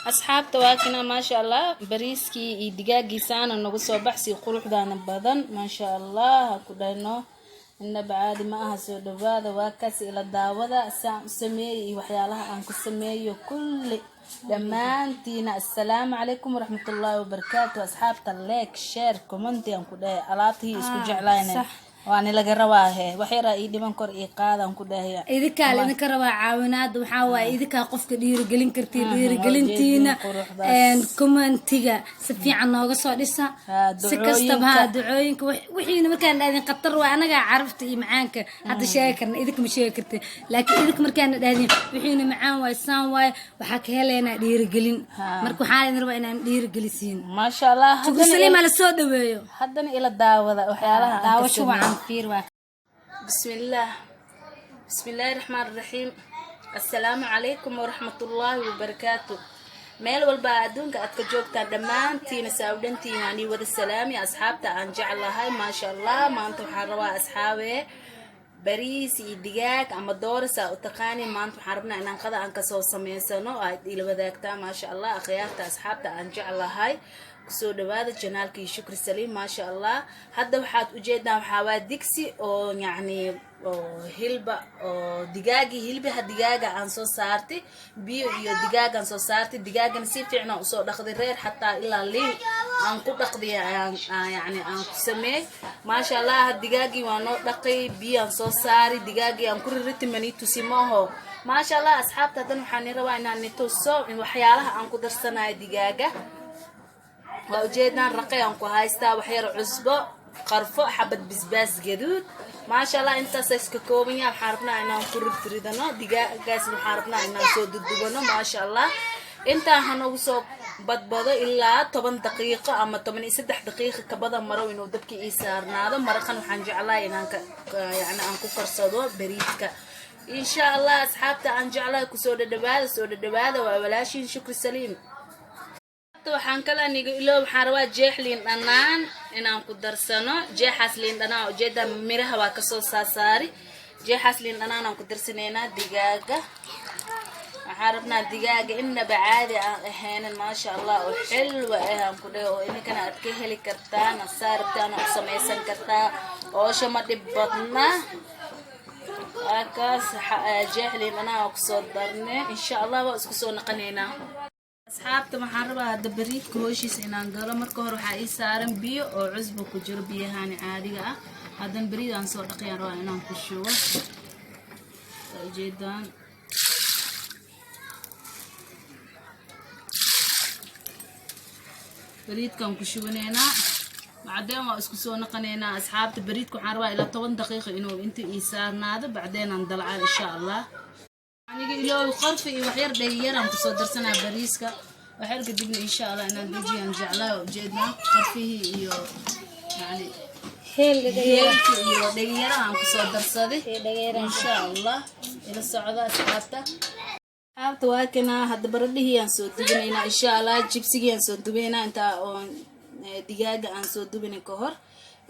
أصحاب تواكنا ما شاء الله بريسكي دقاقي سانا نقصو بحسي قروح دانا بدن ما شاء الله كدانو إن بعد ما أهسو دبادة واكاسي إلى الداودة سمي وحيالها أنكو سمي كل دمانتينا. السلام عليكم ورحمة الله وبركاته. أصحاب تلاك شير كومنتي أنكو داي ألاتي اسكو جعلاينا وأنا لقى رواه وحيرا إيدي من كور إيقاظ أنكو داي إذا كان لأنك روا عاونات وحاوا إذا كان قفك دير قلين كرتي دير قلنتينا إن كومنتيجا سفي عنا وقصوا لسه سكستبها دعوينك وحين مكان لازم قطر وأنا عرفت معانك هذا شاكرنا إذا مش شاكرتي لكن إذا مكان لازم وحين معان ويسان واي وحكي لنا دير قلين مركو حالي نروح إن دير قلسين ما شاء الله. تقول سليم على السود وياه حدنا إلى الداوة وحيالها داوة شو عن فير بسم الله الرحمن الرحيم. السلام عليكم ورحمة الله وبركاته. meel walba adduunka aad ka joogtaan dhammaantiina saawdantiina ani wada salaami asxaabta aan jeclahay ma sha Allah. maanta waxaan rabaa asxaabe bariis iyo digaag ama doorasa u taqaani. maanta waxaan rabnaa inaan qada aan ka soo sameysano aad ila wadaagtaa ma sha Allah. akhyaarta asxaabta aan jeclahay kusoo dhawaada janaalkii shukri saliim ma sha Allah. hadda waxaad u jeedaan waxa waa digsi oo yacni hilba oo digaagi hilbaha digaaga aan soo saartay biyo iyo digaag aan soo saartay. digaagana si fiican aan soo dhaqday reer xataa ilaa liin aan ku dhaqday yacni aan ku sameey ma sha Allah. digaagi waan noo dhaqay biyo aan soo saari digaagi aan ku rirtay manitu simaho ma sha Allah. asxaabta hadan waxaan rabaa inaan nituso in waxyaalaha aan ku darsanayo digaaga waa ujeedaan raqay aan ku haystaa wax yar cusbo qarfo xabad bisbaas gaduud ما شاء الله. انت سككوبين يا حاربنا إنهم كرر تريدنا دقاقاس محاربنا إنهم سوددوبنا ما شاء الله. انت هنوصل بدبضة إلا 8 دقيقة أما 8 دقيقة كبدا مرة إنه دبكي إيسارنا هذا مرة خلنا حنجعلها يعني أنكو كرصدو بريدك إن شاء الله. أصحابته أنجعلها كسود الدبادة وولاشين شكر سليم. waxaan kala niga ilo waxaan rabaa jeex liin dhanaan inaan ku darsano. jeexaas liin dhanaan ujeeda miraha waa ka soo saari. jeexaas liin dhanaan aan ku darsaneynaa digaaga. waxaan rabnaa digaaga inaba caadi aan ahaynin ma sha Allah oo xilwa ah aan ku dhaho oo inkana aad ka heli kartaan asaartaan oo samaysan kartaa oo shama dhib badna. akaas jeex liin dhanaan ku soo darnay insha Allah waa isku soo naqaneynaa. asxaabta waxaan rabaa hadda bariidka hooshiisa inaan galo. marka hore waxaa ii saaran biyo oo cusbo ku jiro biyahaani caadiga ah. haddana bariid aan soo dhaqayaan rabaa inaan ku shubo ujeedaan. bariidkaan ku shubaneynaa bacdeen waa isku soo naqaneynaa. asxaabta bariidka waxaan rabaa ilaa 10 daqiiqo inuu inta ii saarnaado bacdeen aan dalcaa insha Allah. aniga ilaahay qarfi iyo wax yar dheeyaraan ku soo darsanaa bariiska waxaad kadibna insha Allah inaan dejiyaan jeclaa ujeedna qarfihi iyo yani heel iyo dheeyaraan ku soo darsaday insha Allah. ila socda asxaabta waa kana hadda baradhihi aan soo dubinaynaa insha Allah. jibsigii aan soo dubaynaa inta oo digaaga aan soo dubinay ka hor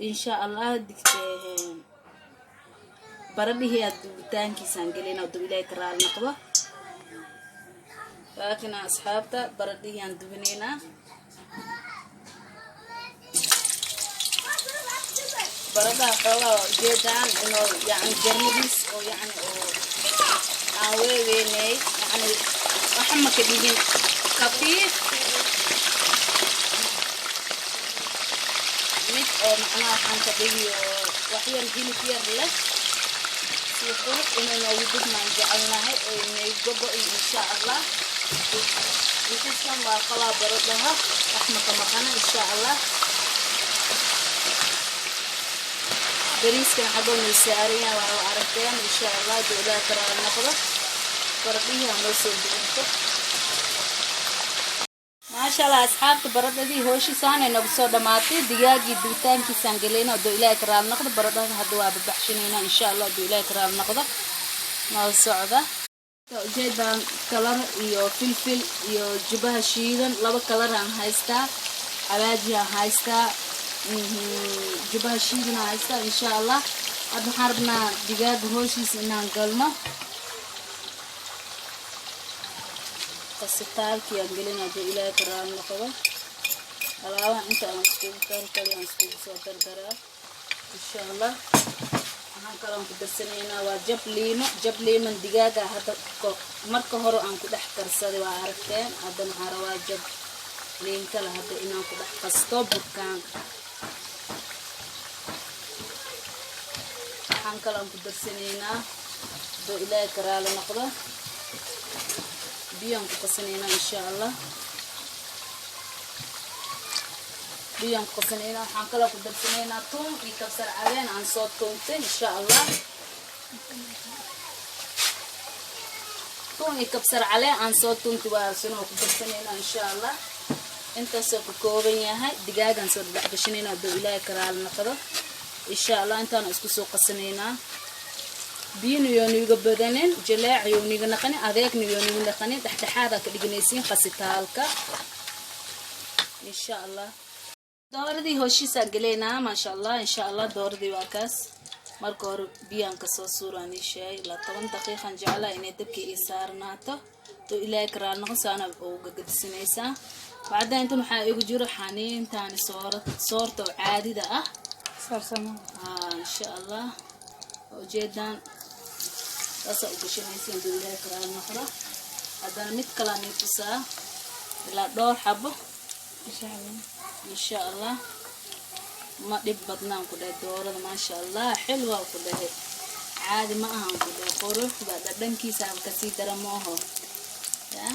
insha Allah. baradhihi aad dubitaankiisaan gelina oo ilaahay ka raali noqdo. laakiin asxaabta baradhihi aan dubinaynaa. baradaha xoogaa waa ujeedaan inuu yani jarmadiis oo yani oo aan weeweynay yani waxa ma ka dhigin khafiif mid oo macnaha waxaan ka dhigi oo wax yar hilib yar leh يقول إنه وجود ما جعلنا هاي إنه يجبر إن شاء الله. يحسن وقلا بردها رحمة مكانه إن شاء الله. بريس كان حضن السعرية وعرفتين إن شاء الله دولا ترى النقطة برديها نوصل بنته. ما شاء الله أصحاب برده دي هوشي سانة نبصر دماتي دقاقي دوتان كي سانجلينا ودو إلى كرام نقطة برده هدوا ببحشنينا إن شاء الله دو إلى كرام نقطة ما الصعدة. جيبان كلر يو فلفل يو جبهة شيدن لبا كلر عن هايستا علاجي عن هايستا جبهة شيدن هايستا إن شاء الله. أدو حربنا دقاق هوشي سنان قلنا qasitaalkii aan gelina hadduu ilaahay ka raali noqdo alaabaha inta aan iskugu kali aan iskugu soo dardaraa insha allah. waxaan kaloo ku darsanaynaa waa jab liiman digaaga hadda marka hore aan ku dhex karsaday waa aragteen. hadda waxaan rabaa jab liin kale hadda inaan ku dhex qasto burkaan. waxaan kaloo ku darsanaynaa hadduu ilaahay ka raali noqdo biyaan ku qasanaynaa insha allah. biyaan ku qasanaynaa. waxaan kaloo ku darsanaynaa tuun iyo kabsar caleen aan soo tuuntay insha allah. tuun iyo kabsar caleen aan soo tuuntay waa sunoo ku darsanaynaa insha allah. intaasoo ku kooban yahay digaagan soo dhex gashanaynaa hadduu ilaahay ka raali noqdo insha allah. intaana isku soo qasanaynaa. biyana yooniga badanin jaleec yooniga naqanin adeegna yooniga naqanin dhexdhexaada ka dhiganaysiin qasitaalka insha allah. dooradii hoshiisa galeynaa maasha allah insha allah. dooradii waa kaas. marka hore biyaan ka soo suuraan ishay la 10 daqiiqan jeclaa inay dabkii ii saarnaato to ilaahay ka raali noqdo saana oo gagadisanaysaa. bacdeen inta waxaa igu jiro xaniintaan soorta caadida ah sarsamo insha allah. ujeedaan taasa u gashanaysiin hadduu ilaahay ka raali noqdo. haddana mid kale aan tusaa ilaa dhowr xabo insha allah. ma dhib badnaan ku dhahay doorada maasha allah xilwa ku dhahay caadi ma ahan ku dhahay qurux baa dhadhankiisa aan kasii dara mooho ya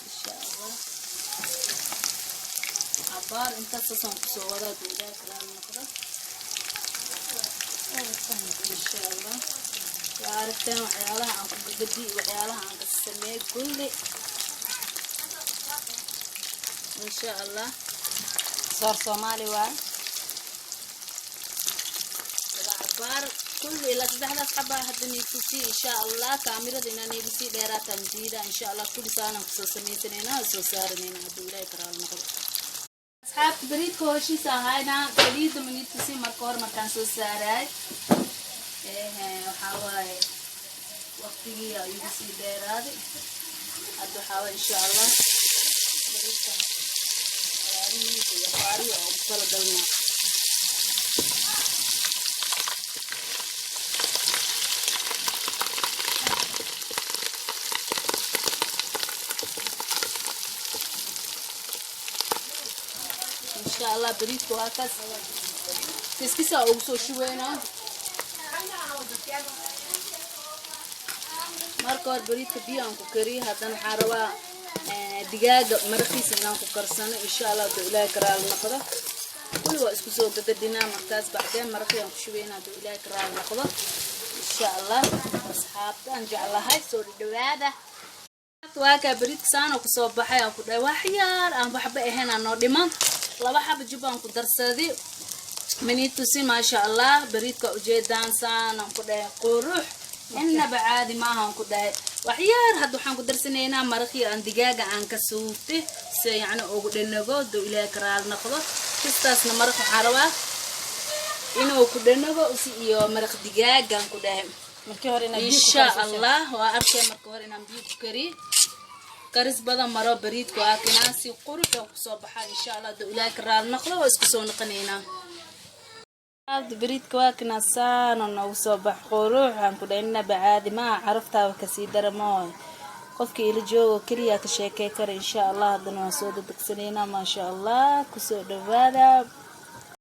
insha allah. abaar intaasaan kusoo wadaa hadduu ilaahay ka raali noqdo insha allah. waa aragteen waxyaalaha aan ku gagadi waxyaalaha aan ka sameeyay kulli insha allah. soor Soomaali waa abaar kulli ila saddexdaas xabaa hadda niitusi insha allah. kaamirada inaan iibisi dheeraataan diida insha allah. kulli saanan kusoo samaysanayna soo saaranayna hadduu ilaahay ka raali noqdo. asxaabta bariidka hoshiisa ahayna bariida manitusi marka hore markaan soo saaraay waxaa waaye waqtigii igu sii dheeraaday. hadda waxaa waaye insha allah bariidkan ciyaarihiisa iyo qaariyo oo kala galnaa insha allah. bariidka waa kaas kiskisa ugu soo shubeynaa. marka hore bariidka biyo aan ku kariyo. haddana waxaan rabaa digaaga maraqiisa inaan ku karsano insha allah hadduu ilaahay ka raali noqdo. kulli waa isku soo gagadinaa markaas bacdeen maraqii aan ku shubeynaa hadduu ilaahay ka raali noqdo insha allah. asxaabta aan jeclahay soo dhawaada. waa kaa bariidka saana kusoo baxay aan ku dhahay waxyaar aan waxba ahayn aan noo dhiman. 2 xabo jubaan ku darsaday manitusi maasha allah. bariidka ujeedaan saanaan ku dhahay qurux inaba caadi maahan ku dhahay waxyaar. hadda waxaan ku darsanaynaa maraqii aan digaaga aan ka suugtay si yacni ugu dhanago hadduu ilaahay ka raali noqdo. kistaasna maraq waxaan rabaa inuu ku dhanago iyo maraq digaagaan ku dhahay markii hore insha allah. waa arkay marka hore inaan biyo ku kariyo karis badan maro bariidku waa kinaa si qurux oo kusoo baxa insha allah hadduu ilaahay ka raali noqdo. waa isku soo noqonaynaa. bariidka waa kinaa saana noogu soo bax qurux aan ku dhahay inaba caadi maaha. caraftaaba kasii dara mooy qofkii ila joogo keliya ka sheekey kara insha allah. haddana waan soo dadagsanaynaa maasha allah. kusoo dhawaada.